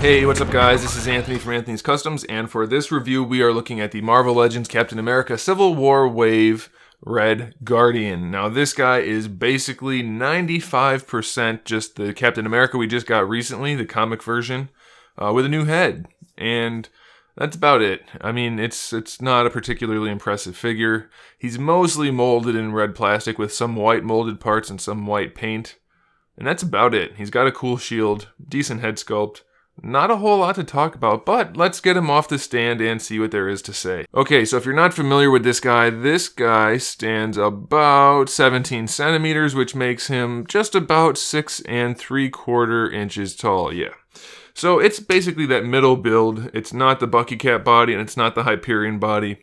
Hey, what's up guys? This is Anthony from Anthony's Customs, and for this review we are looking at the Marvel Legends Captain America Civil War Wave Red Guardian. Now this guy is basically 95% just the Captain America we just got recently, the comic version, with a new head. And that's about it. I mean, it's not a particularly impressive figure. He's mostly molded in red plastic with some white molded parts and some white paint. And that's about it. He's got a cool shield, decent head sculpt. Not a whole lot to talk about, but let's get him off the stand and see what there is to say. Okay, so if you're not familiar with this guy stands about 17 centimeters, which makes him just about 6 3/4 inches tall, yeah. So it's basically that middle build. It's not the Bucky Cap body and it's not the Hyperion body.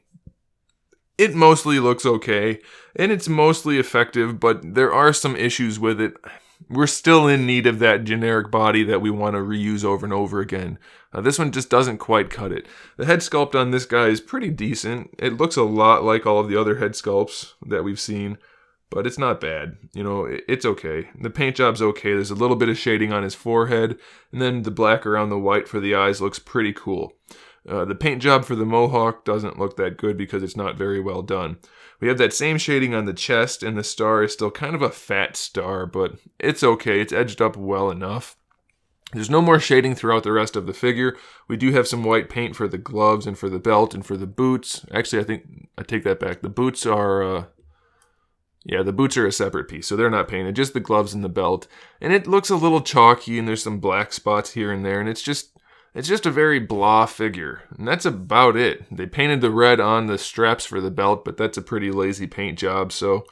It mostly looks okay, and it's mostly effective, but there are some issues with it. We're still in need of that generic body that we want to reuse over and over again. This one just doesn't quite cut it. The head sculpt on this guy is pretty decent. It looks a lot like all of the other head sculpts that we've seen, but it's not bad. You know, it's okay. The paint job's okay. There's a little bit of shading on his forehead, and then the black around the white for the eyes looks pretty cool. The paint job for the mohawk doesn't look that good because it's not very well done. We have that same shading on the chest, and the star is still kind of a fat star, but it's okay. It's edged up well enough. There's no more shading throughout the rest of the figure. We do have some white paint for the gloves and for the belt and for the boots. Actually, I think I take that back. The boots are... the boots are a separate piece, so they're not painted, just the gloves and the belt. And it looks a little chalky, and there's some black spots here and there, and it's just a very blah figure. And that's about it. They painted the red on the straps for the belt, but that's a pretty lazy paint job, so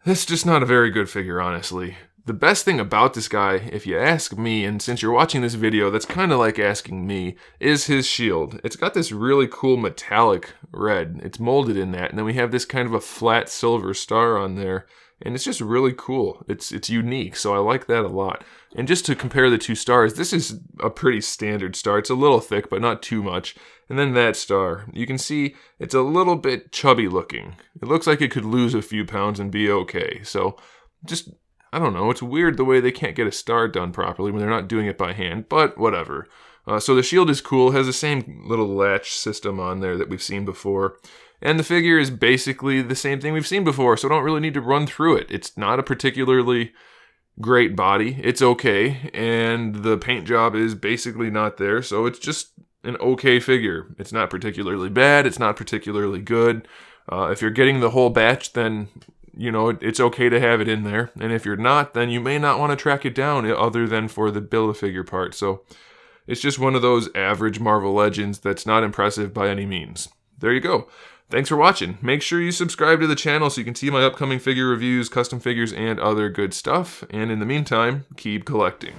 it's just not a very good figure, honestly. The best thing about this guy, if you ask me, and since you're watching this video, that's kind of like asking me, is his shield. It's got this really cool metallic red. It's molded in that, and then we have this kind of a flat silver star on there. And it's just really cool. It's unique, so I like that a lot. And just to compare the two stars, this is a pretty standard star. It's a little thick, but not too much. And then that star, you can see it's a little bit chubby looking. It looks like it could lose a few pounds and be okay. So just, I don't know, it's weird the way they can't get a star done properly when they're not doing it by hand, but whatever. So the shield is cool, has the same little latch system on there that we've seen before. And the figure is basically the same thing we've seen before, so I don't really need to run through it. It's not a particularly great body. It's okay, and the paint job is basically not there, so it's just an okay figure. It's not particularly bad. It's not particularly good. If you're getting the whole batch, then, you know, it's okay to have it in there. And if you're not, then you may not want to track it down other than for the Build-A-Figure part. So it's just one of those average Marvel Legends that's not impressive by any means. There you go. Thanks for watching. Make sure you subscribe to the channel so you can see my upcoming figure reviews, custom figures, and other good stuff. And in the meantime, keep collecting.